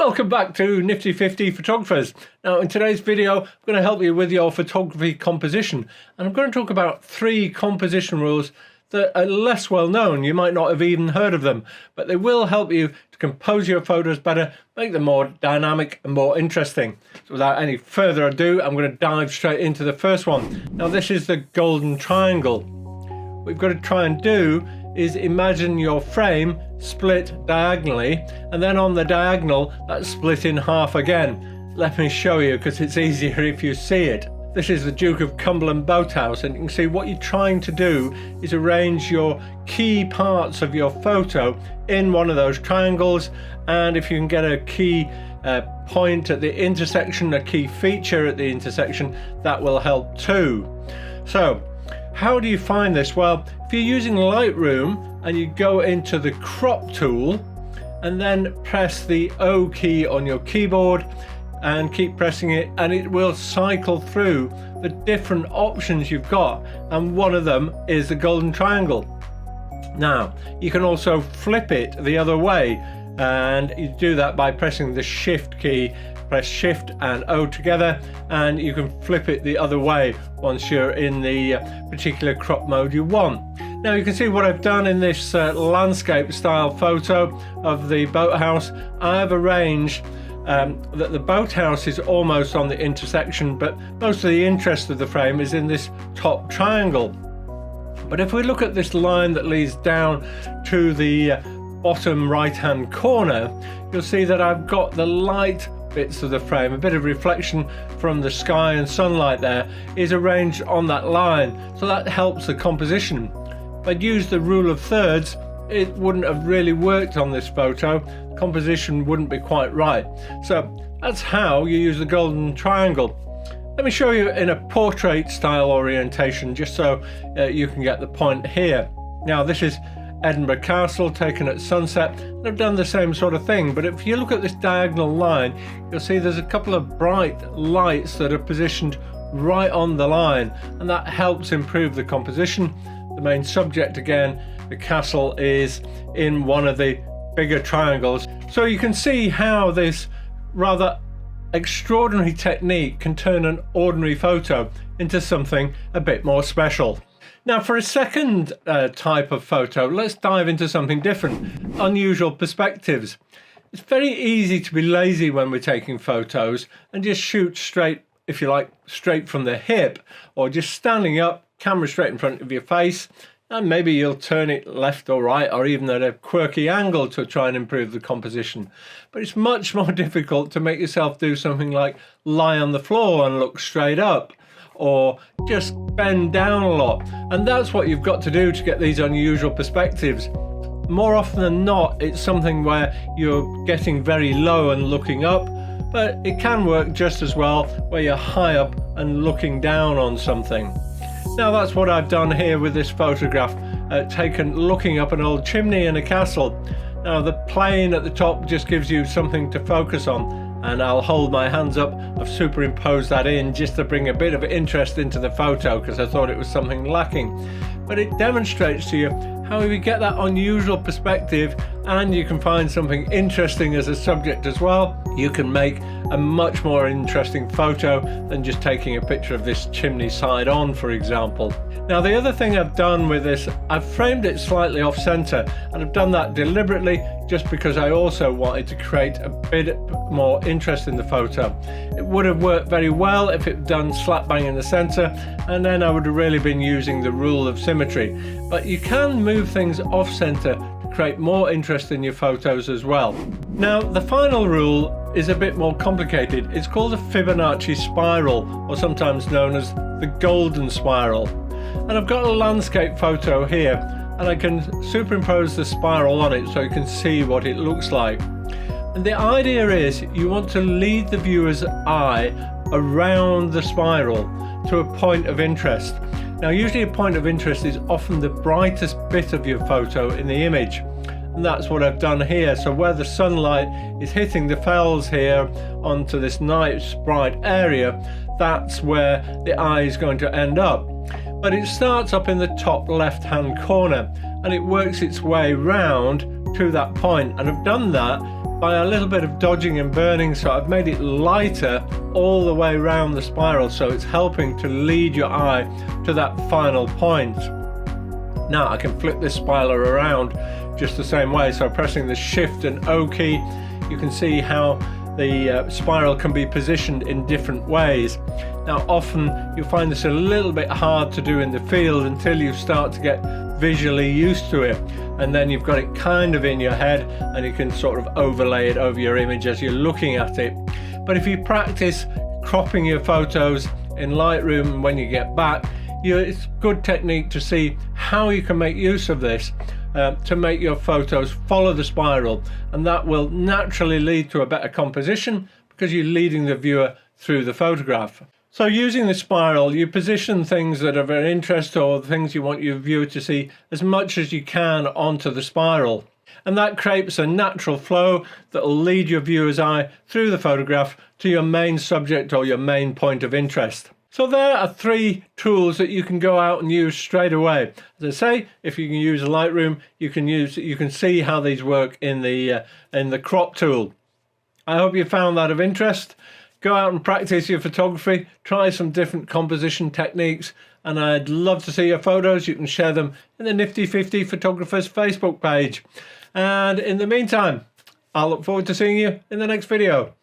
Welcome back to Nifty 50 Photographers. Now in today's video I'm going to help you with your photography composition, and I'm going to talk about 3 composition rules that are less well known. You might not have even heard of them, but they will help you to compose your photos better, make them more dynamic and more interesting. So without any further ado, I'm going to dive straight into the first one. Now this is the golden triangle. What you've got to try and do is imagine your frame split diagonally, and then on the diagonal that's split in half again. Let me show you, because it's easier if you see it. This is the Duke of Cumberland boathouse, and you can see what you're trying to do is arrange your key parts of your photo in one of those triangles, and if you can get a key point at the intersection, a key feature at the intersection, that will help too. So how do you find this? Well, if you're using Lightroom and you go into the crop tool and then press the O key on your keyboard and keep pressing it, and it will cycle through the different options you've got, and one of them is the golden triangle. Now you can also flip it the other way, and you do that by pressing the shift key. Press shift and O together, and you can flip it the other way once you're in the particular crop mode you want. Now you can see what I've done in this landscape style photo of the boathouse. I've arranged that the boathouse is almost on the intersection, but most of the interest of the frame is in this top triangle. But if we look at this line that leads down to the bottom right hand corner, you'll see that I've got the light bits of the frame, a bit of reflection from the sky and sunlight there is arranged on that line, so that helps the composition. If I'd used the rule of thirds, it wouldn't have really worked on this photo. Composition wouldn't be quite right. So that's how you use the golden triangle. Let me show you in a portrait style orientation, just so you can get the point here. Now this is Edinburgh Castle taken at sunset, and I've done the same sort of thing, but if you look at this diagonal line, you'll see there's a couple of bright lights that are positioned right on the line, and that helps improve the composition. The main subject, again, the castle, is in one of the bigger triangles, so you can see how this rather extraordinary technique can turn an ordinary photo into something a bit more special. Now for a second type of photo, let's dive into something different: unusual perspectives. It's very easy to be lazy when we're taking photos and just shoot straight, if you like, straight from the hip, or just standing up, camera straight in front of your face, and maybe you'll turn it left or right, or even at a quirky angle to try and improve the composition. But it's much more difficult to make yourself do something like lie on the floor and look straight up, or just bend down a lot. And that's what you've got to do to get these unusual perspectives. More often than not, it's something where you're getting very low and looking up, but it can work just as well where you're high up and looking down on something. Now that's what I've done here with this photograph, taken looking up an old chimney in a castle. Now the plane at the top just gives you something to focus on, and I'll hold my hands up. I've superimposed that in just to bring a bit of interest into the photo, because I thought it was something lacking. But it demonstrates to you how you get that unusual perspective, and you can find something interesting as a subject as well. You can make a much more interesting photo than just taking a picture of this chimney side on, for example. Now the other thing I've done with this, I've framed it slightly off center, and I've done that deliberately just because I also wanted to create a bit more interest in the photo. It would have worked very well if it done slap bang in the center, and then I would have really been using the rule of symmetry. But you can move things off center to create more interest in your photos as well. Now the final rule is a bit more complicated. It's called the Fibonacci spiral, or sometimes known as the golden spiral. And I've got a landscape photo here, and I can superimpose the spiral on it so you can see what it looks like. And the idea is you want to lead the viewer's eye around the spiral to a point of interest. Now usually a point of interest is often the brightest bit of your photo in the image, and that's what I've done here. So where the sunlight is hitting the fells here onto this nice bright area, that's where the eye is going to end up. But it starts up in the top left hand corner and it works its way round to that point, and I've done that by a little bit of dodging and burning, so I've made it lighter all the way around the spiral, so it's helping to lead your eye to that final point. Now I can flip this spiral around just the same way, so pressing the Shift and O key, you can see how the spiral can be positioned in different ways. Now often you'll find this a little bit hard to do in the field until you start to get visually used to it, and then you've got it kind of in your head and you can sort of overlay it over your image as you're looking at it. But if you practice cropping your photos in Lightroom when you get back, it's a good technique to see how you can make use of this to make your photos follow the spiral, and that will naturally lead to a better composition because you're leading the viewer through the photograph. So using the spiral, you position things that are of interest or things you want your viewer to see as much as you can onto the spiral, and that creates a natural flow that will lead your viewer's eye through the photograph to your main subject or your main point of interest. So there are 3 tools that you can go out and use straight away. As I say, if you can use Lightroom, you can see how these work in the crop tool. I hope you found that of interest. Go out and practice your photography, try some different composition techniques, and I'd love to see your photos. You can share them in the Nifty 50 Photographers Facebook page. And in the meantime, I'll look forward to seeing you in the next video.